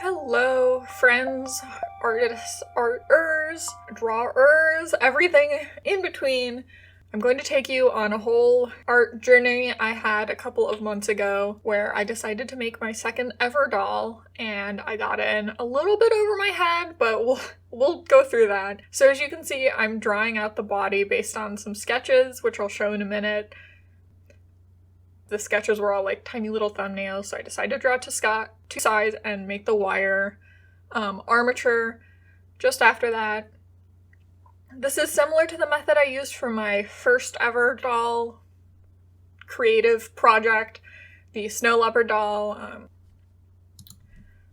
Hello, friends, artists, arters, drawers, everything in between. I'm going to take you on a whole art journey I had a couple of months ago where I decided to make my second ever doll, and I got in a little bit over my head, but we'll go through that. So as you can see, I'm drawing out the body based on some sketches, which I'll show in a minute. The sketches were all like tiny little thumbnails, so I decided to draw it to size and make the wire armature just after that. This is similar to the method I used for my first ever doll creative project, the snow leopard doll.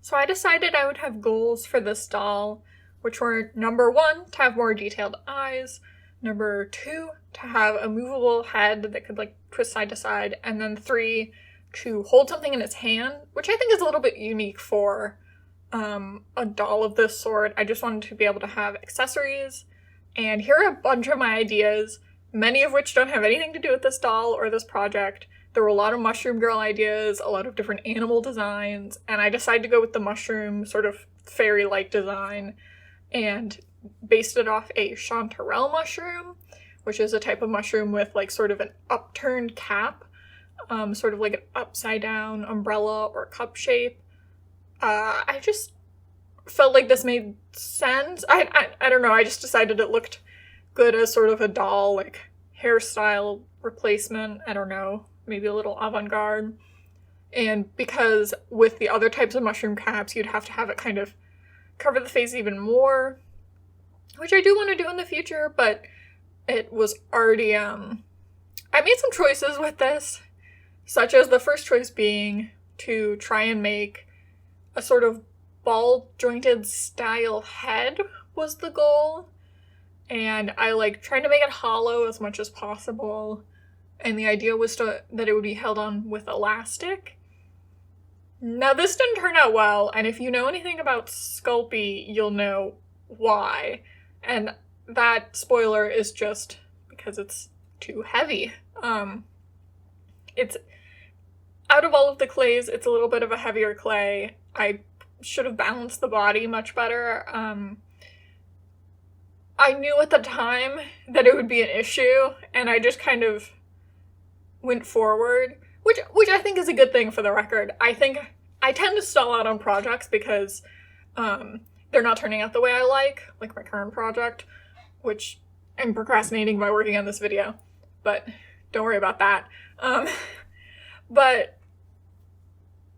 So I decided I would have goals for this doll, which were number 1, to have more detailed eyes, number 2, to have a movable head that could like twist side to side, and then 3, to hold something in its hand, which I think is a little bit unique for a doll of this sort. I just wanted to be able to have accessories, and here are a bunch of my ideas, many of which don't have anything to do with this doll or this project. There were a lot of mushroom girl ideas, a lot of different animal designs, and I decided to go with the mushroom sort of fairy-like design and based it off a chanterelle mushroom, which is a type of mushroom with like sort of an upturned cap, sort of like an upside down umbrella or cup shape. I just felt like this made sense. I don't know, I just decided it looked good as sort of a doll, like hairstyle replacement. I don't know, maybe a little avant-garde. And because with the other types of mushroom caps, you'd have to have it kind of cover the face even more, which I do want to do in the future, but it was already, I made some choices with this, such as the first choice being to try and make a sort of ball-jointed style head was the goal, and I like trying to make it hollow as much as possible, and the idea was that it would be held on with elastic. Now this didn't turn out well, and if you know anything about Sculpey, you'll know why, and that spoiler is just because it's too heavy. It's out of all of the clays, it's a little bit of a heavier clay. I should have balanced the body much better. I knew at the time that it would be an issue, and I just kind of went forward, which I think is a good thing for the record. I think I tend to stall out on projects because they're not turning out the way I like my current project, which I'm procrastinating by working on this video, but don't worry about that. But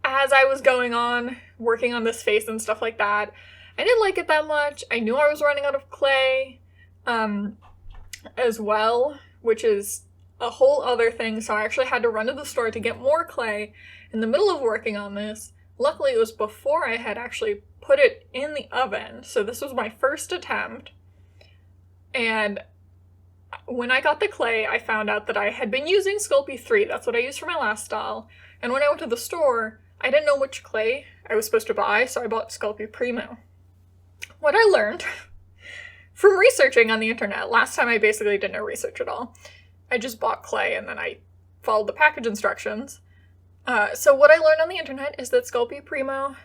as I was going on, working on this face and stuff like that, I didn't like it that much. I knew I was running out of clay as well, which is a whole other thing, so I actually had to run to the store to get more clay in the middle of working on this. Luckily, it was before I had actually put it in the oven, so this was my first attempt. And when I got the clay, I found out that I had been using Sculpey 3. That's what I used for my last doll. And when I went to the store, I didn't know which clay I was supposed to buy, so I bought Sculpey Premo. What I learned from researching on the internet, last time I basically did no research at all. I just bought clay and then I followed the package instructions. So what I learned on the internet is that Sculpey Premo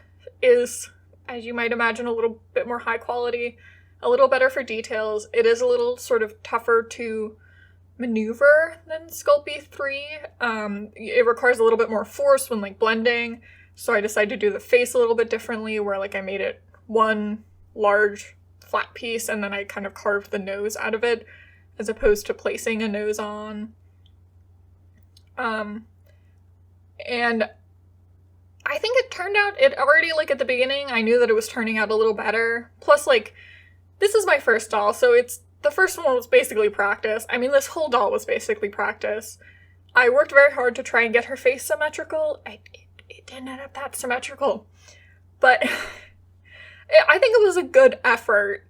is, as you might imagine, a little bit more high quality, a little better for details. It is a little sort of tougher to maneuver than Sculpey 3. It requires a little bit more force when like blending, so I decided to do the face a little bit differently, where like I made it one large flat piece and then I kind of carved the nose out of it, as opposed to placing a nose on. And I think it turned out, it already like at the beginning, I knew that it was turning out a little better. Plus like, this is my first doll, so the first one was basically practice. I mean, this whole doll was basically practice. I worked very hard to try and get her face symmetrical. It didn't end up that symmetrical, but I think it was a good effort.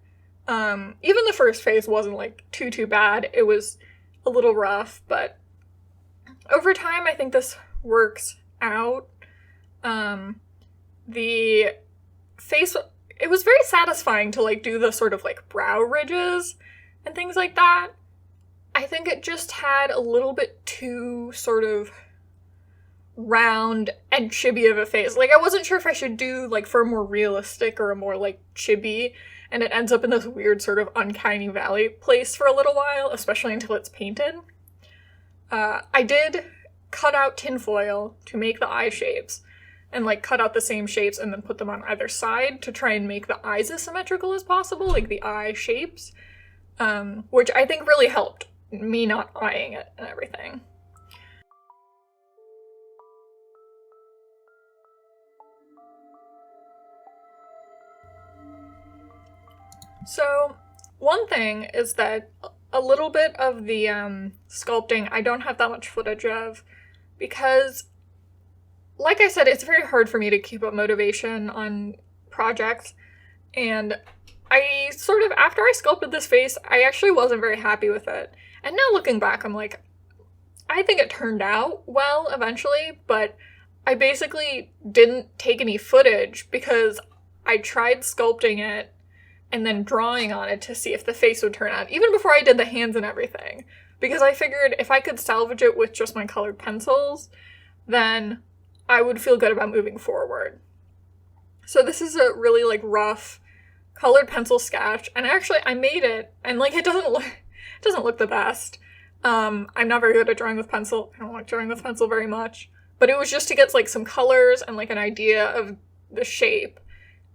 Even the first face wasn't like too bad. It was a little rough, but over time I think this works out. The face, it was very satisfying to like do the sort of like brow ridges and things like that. I think it just had a little bit too sort of round and chibi of a face. Like, I wasn't sure if I should do, like, for a more realistic or a more, like, chibi, and it ends up in this weird sort of uncanny valley place for a little while, especially until it's painted. I did cut out tinfoil to make the eye shapes, and, like, cut out the same shapes and then put them on either side to try and make the eyes as symmetrical as possible, like the eye shapes, which I think really helped me not eyeing it and everything. So, one thing is that a little bit of the sculpting I don't have that much footage of, because, like I said, it's very hard for me to keep up motivation on projects, and I sort of, after I sculpted this face, I actually wasn't very happy with it. And now looking back, I'm like, I think it turned out well eventually, but I basically didn't take any footage because I tried sculpting it and then drawing on it to see if the face would turn out, even before I did the hands and everything. Because I figured if I could salvage it with just my colored pencils, then I would feel good about moving forward. So this is a really, like, rough colored pencil sketch, and actually I made it, and, like, it doesn't look the best. I'm not very good at drawing with pencil. I don't like drawing with pencil very much. But it was just to get, like, some colors and, like, an idea of the shape.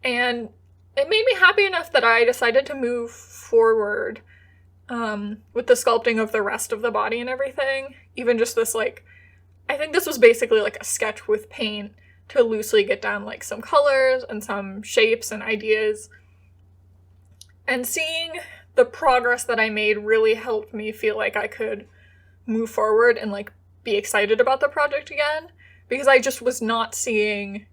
And it made me happy enough that I decided to move forward with the sculpting of the rest of the body and everything. Even just this, like, I think this was basically like a sketch with paint to loosely get down, like, some colors and some shapes and ideas. And seeing the progress that I made really helped me feel like I could move forward and, like, be excited about the project again, because I just was not seeing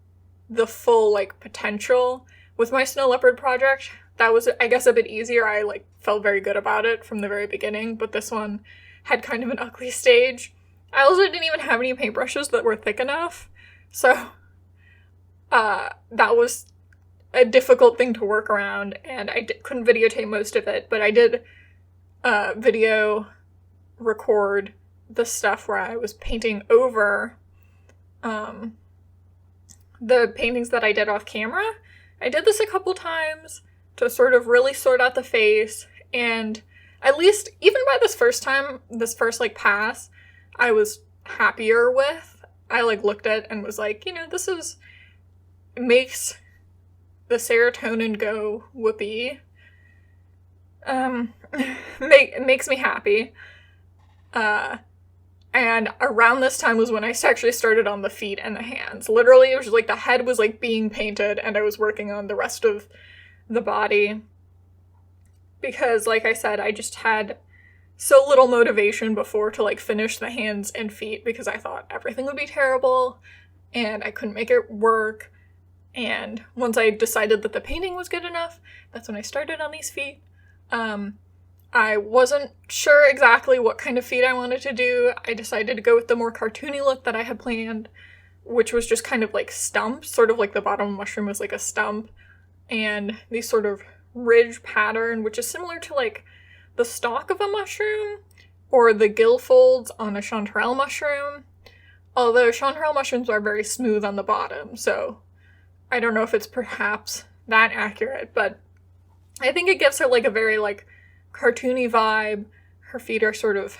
the full, like, potential. With my Snow Leopard project, that was, I guess, a bit easier. I, like, felt very good about it from the very beginning, but this one had kind of an ugly stage. I also didn't even have any paintbrushes that were thick enough, so that was a difficult thing to work around, and I couldn't videotape most of it, but I did video record the stuff where I was painting over the paintings that I did off camera. I did this a couple times to sort of really sort out the face, and at least, even by this first time, this first, like, pass, I was happier with. I, like, looked at and was like, you know, this is, makes the serotonin go whoopee. Makes me happy. And around this time was when I actually started on the feet and the hands. Literally, it was like the head was, like, being painted, and I was working on the rest of the body. Because, like I said, I just had so little motivation before to, like, finish the hands and feet, because I thought everything would be terrible, and I couldn't make it work. And once I decided that the painting was good enough, that's when I started on these feet. I wasn't sure exactly what kind of feet I wanted to do. I decided to go with the more cartoony look that I had planned, which was just kind of like stumps, sort of like the bottom of a mushroom was like a stump, and these sort of ridge pattern, which is similar to, like, the stalk of a mushroom or the gill folds on a chanterelle mushroom. Although chanterelle mushrooms are very smooth on the bottom, so I don't know if it's perhaps that accurate, but I think it gives her, like, a very, like, cartoony vibe. Her feet are sort of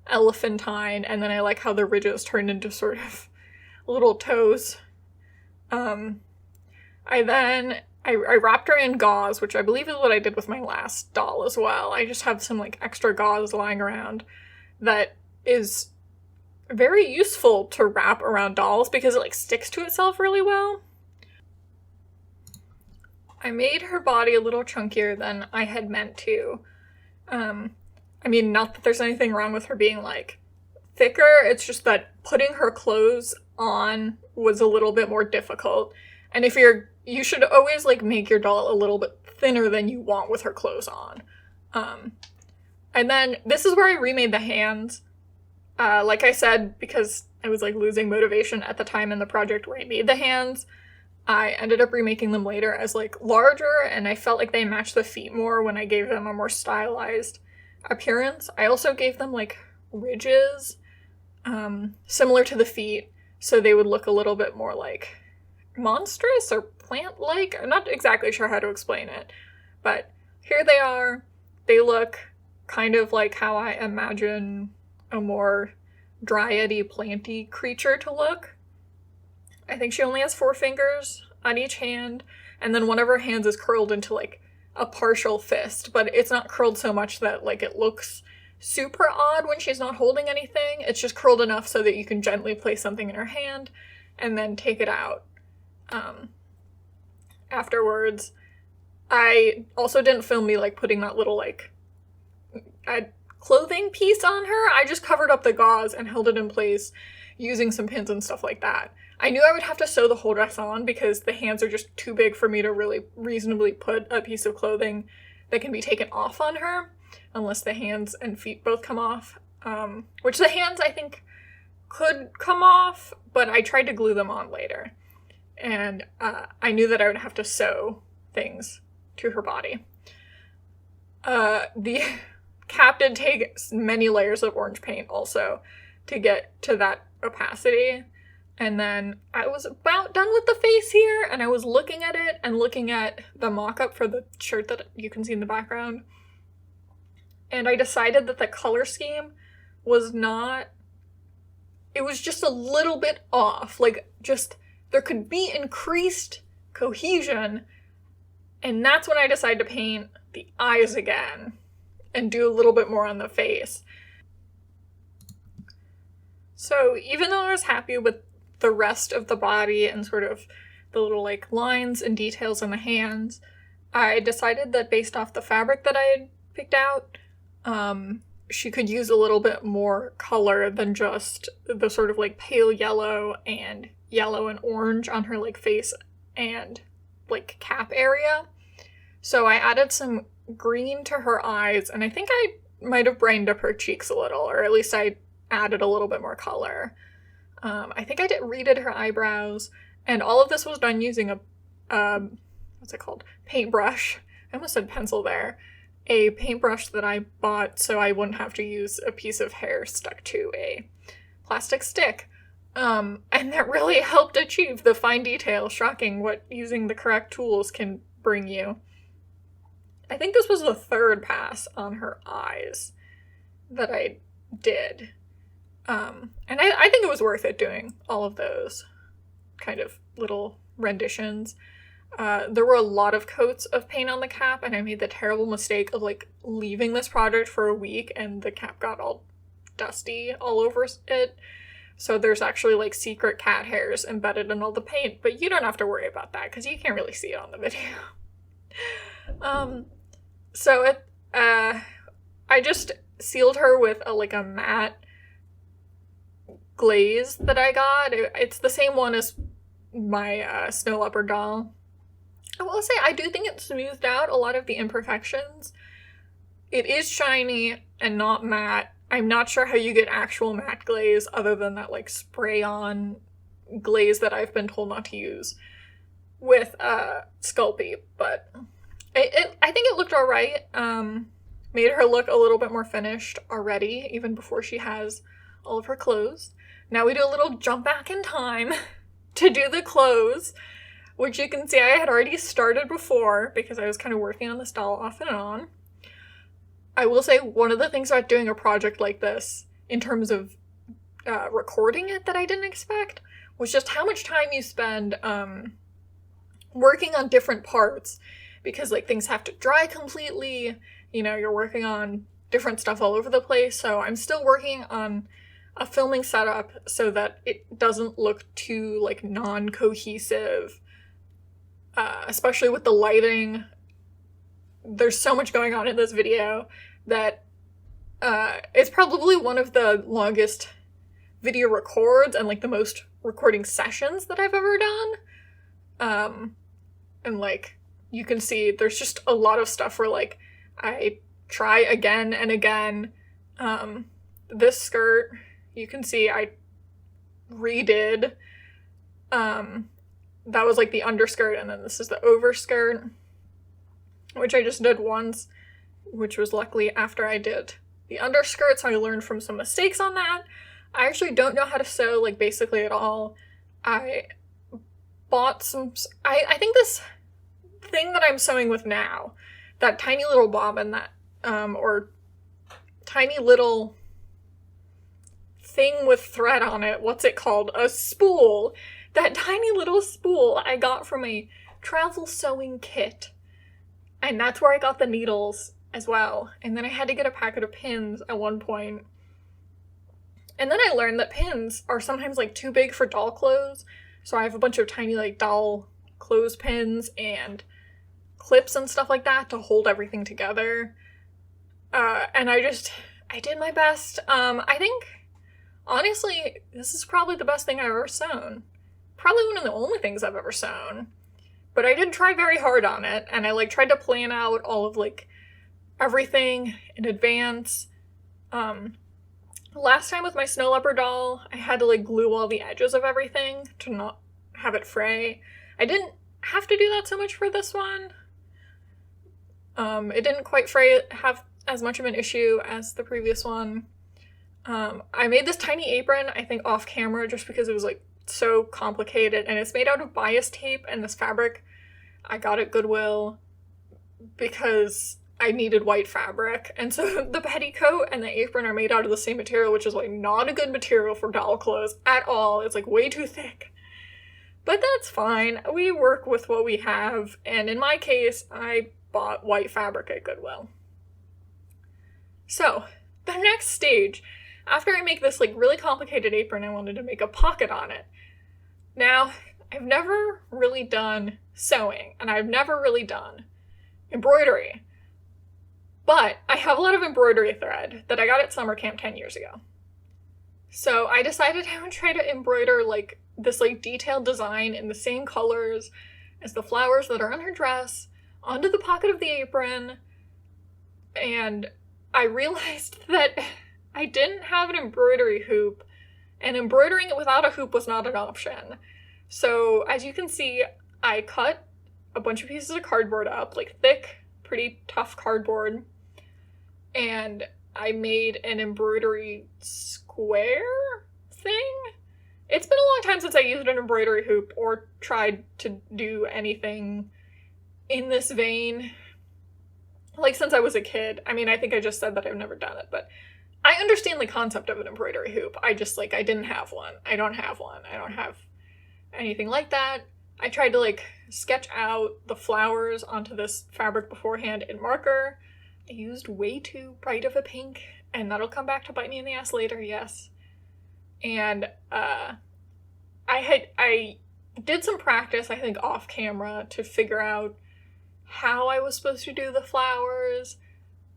elephantine, and then I like how the ridges turned into sort of little toes. I wrapped her in gauze, which I believe is what I did with my last doll as well. I just have some, like, extra gauze lying around that is very useful to wrap around dolls because it, like, sticks to itself really well. I made her body a little chunkier than I had meant to. I mean, not that there's anything wrong with her being, like, thicker, it's just that putting her clothes on was a little bit more difficult. And you should always, like, make your doll a little bit thinner than you want with her clothes on. And then this is where I remade the hands. Like I said, because I was, like, losing motivation at the time in the project where I made the hands, I ended up remaking them later as, like, larger, and I felt like they matched the feet more when I gave them a more stylized appearance. I also gave them, like, ridges, similar to the feet, so they would look a little bit more like monstrous or plant-like. I'm not exactly sure how to explain it, but here they are. They look kind of like how I imagine a more dryady, planty creature to look. I think she only has 4 fingers on each hand, and then one of her hands is curled into like a partial fist, but it's not curled so much that like it looks super odd when she's not holding anything. It's just curled enough so that you can gently place something in her hand and then take it out afterwards. I also didn't film me like putting that little like clothing piece on her. I just covered up the gauze and held it in place using some pins and stuff like that. I knew I would have to sew the whole dress on because the hands are just too big for me to really reasonably put a piece of clothing that can be taken off on her, unless the hands and feet both come off, which the hands I think could come off, but I tried to glue them on later. And I knew that I would have to sew things to her body. The cap did take many layers of orange paint also to get to that opacity. And then I was about done with the face here, and I was looking at it and looking at the mock-up for the shirt that you can see in the background. And I decided that the color scheme was not... It was just a little bit off. Like, just, there could be increased cohesion, and that's when I decided to paint the eyes again and do a little bit more on the face. So even though I was happy with the rest of the body and sort of the little like lines and details in the hands, I decided that based off the fabric that I had picked out, she could use a little bit more color than just the sort of like pale yellow and orange on her like face and like cap area. So I added some green to her eyes, and I think I might have brightened up her cheeks a little, or at least I added a little bit more color. I think I redid her eyebrows, and all of this was done using a, what's it called? Paintbrush. I almost said pencil there. A paintbrush that I bought so I wouldn't have to use a piece of hair stuck to a plastic stick. And that really helped achieve the fine detail. Shocking what using the correct tools can bring you. I think this was the 3rd pass on her eyes that I did. And I think it was worth it doing all of those kind of little renditions. There were a lot of coats of paint on the cap, and I made the terrible mistake of like leaving this project for a week and the cap got all dusty all over it. So there's actually like secret cat hairs embedded in all the paint, but you don't have to worry about that because you can't really see it on the video. I just sealed her with a matte glaze that I got. It's the same one as my snow leopard doll. I will say I do think it smoothed out a lot of the imperfections. It is shiny and not matte. I'm not sure how you get actual matte glaze other than that like spray-on glaze that I've been told not to use with Sculpey, but I think it looked alright. Made her look a little bit more finished already, even before she has all of her clothes. Now we do a little jump back in time to do the clothes, which you can see I had already started before because I was kind of working on this doll off and on. I will say one of the things about doing a project like this, in terms of recording it that I didn't expect, was just how much time you spend working on different parts, because like things have to dry completely, you know, you're working on different stuff all over the place. So I'm still working on a filming setup so that it doesn't look too like non-cohesive, especially with the lighting. There's so much going on in this video that it's probably one of the longest video records and like the most recording sessions that I've ever done. And like you can see there's just a lot of stuff where like I try again and again. This skirt, you can see I redid. That was like the underskirt, and then this is the overskirt, which I just did once, which was luckily after I did the underskirt, so I learned from some mistakes on that. I actually don't know how to sew, like, basically at all. I bought some... I think this thing that I'm sewing with now, that tiny little bobbin that, or tiny little thing with thread on it, what's it called? A spool! That tiny little spool I got from a travel sewing kit. And that's where I got the needles as well. And then I had to get a packet of pins at one point. And then I learned that pins are sometimes, like, too big for doll clothes. So I have a bunch of tiny, like, doll clothes pins and clips and stuff like that to hold everything together. And I did my best. I think, honestly, this is probably the best thing I've ever sewn. Probably one of the only things I've ever sewn. But I did try very hard on it, and I, like, tried to plan out all of, like, everything in advance. Last time with my snow leopard doll, I had to, like, glue all the edges of everything to not have it fray. I didn't have to do that so much for this one. It didn't quite have as much of an issue as the previous one. I made this tiny apron, I think, off camera just because it was, like, so complicated, and it's made out of bias tape, and this fabric I got at Goodwill because I needed white fabric, and so the petticoat and the apron are made out of the same material, which is, like, not a good material for doll clothes at all. It's, like, way too thick. But that's fine. We work with what we have, and in my case, I bought white fabric at Goodwill. So, the next stage, after I make this, like, really complicated apron, I wanted to make a pocket on it. Now, I've never really done sewing, and I've never really done embroidery. But I have a lot of embroidery thread that I got at summer camp 10 years ago. So I decided I would try to embroider, like, this, like, detailed design in the same colors as the flowers that are on her dress onto the pocket of the apron. And I realized that I didn't have an embroidery hoop, and embroidering it without a hoop was not an option. So, as you can see, I cut a bunch of pieces of cardboard up, like thick, pretty tough cardboard, and I made an embroidery square thing? It's been a long time since I used an embroidery hoop or tried to do anything in this vein. Like, since I was a kid. I mean, I think I just said that I've never done it, but I understand the concept of an embroidery hoop. I just, like, I didn't have one. I don't have one. I don't have anything like that. I tried to, like, sketch out the flowers onto this fabric beforehand in marker. I used way too bright of a pink, and that'll come back to bite me in the ass later, yes. And, I did some practice, I think, off camera to figure out how I was supposed to do the flowers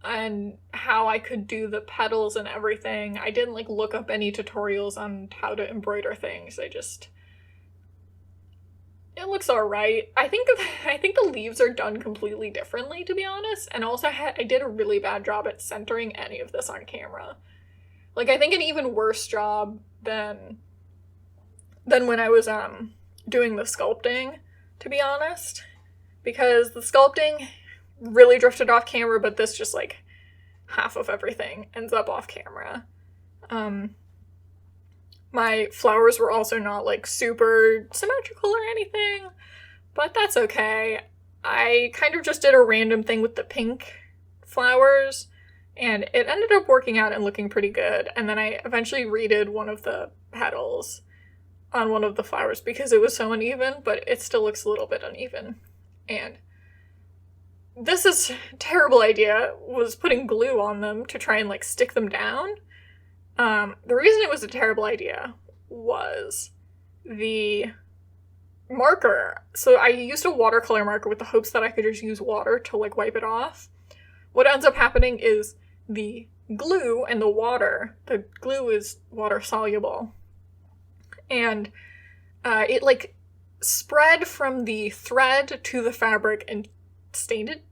and how I could do the petals and everything. I didn't, like, look up any tutorials on how to embroider things. It looks alright. I think the leaves are done completely differently, to be honest, and also I did a really bad job at centering any of this on camera. Like, I think an even worse job than when I was doing the sculpting, to be honest, because the sculpting really drifted off camera, but this just, like, half of everything ends up off camera. My flowers were also not, like, super symmetrical or anything, but that's okay. I kind of just did a random thing with the pink flowers, and it ended up working out and looking pretty good, and then I eventually redid one of the petals on one of the flowers because it was so uneven, but it still looks a little bit uneven. And this is a terrible idea, was putting glue on them to try and, like, stick them down. The reason it was a terrible idea was the marker. So I used a watercolor marker with the hopes that I could just use water to, like, wipe it off. What ends up happening is the glue and the glue is water soluble. And it, like, spread from the thread to the fabric and stained it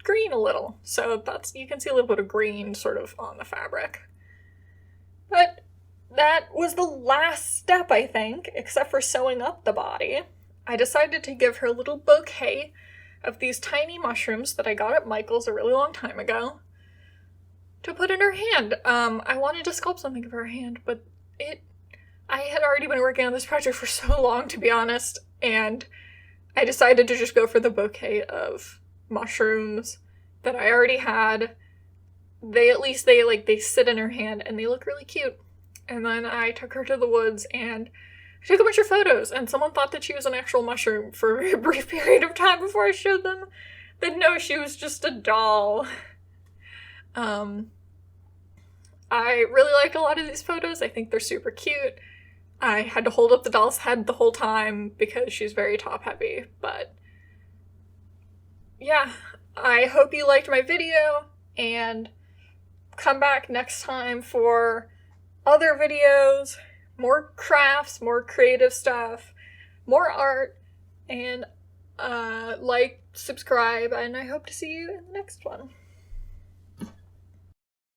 green a little. So you can see a little bit of green sort of on the fabric. But that was the last step, I think, except for sewing up the body. I decided to give her a little bouquet of these tiny mushrooms that I got at Michael's a really long time ago to put in her hand. I wanted to sculpt something of her hand, but I had already been working on this project for so long, to be honest, and I decided to just go for the bouquet of mushrooms that I already had. They sit in her hand and they look really cute. And then I took her to the woods and I took a bunch of photos, and someone thought that she was an actual mushroom for a very brief period of time before I showed them that no, she was just a doll. I really like a lot of these photos. I think they're super cute. I had to hold up the doll's head the whole time because she's very top heavy, but yeah, I hope you liked my video, and come back next time for other videos, more crafts, more creative stuff, more art, and like, subscribe, and I hope to see you in the next one.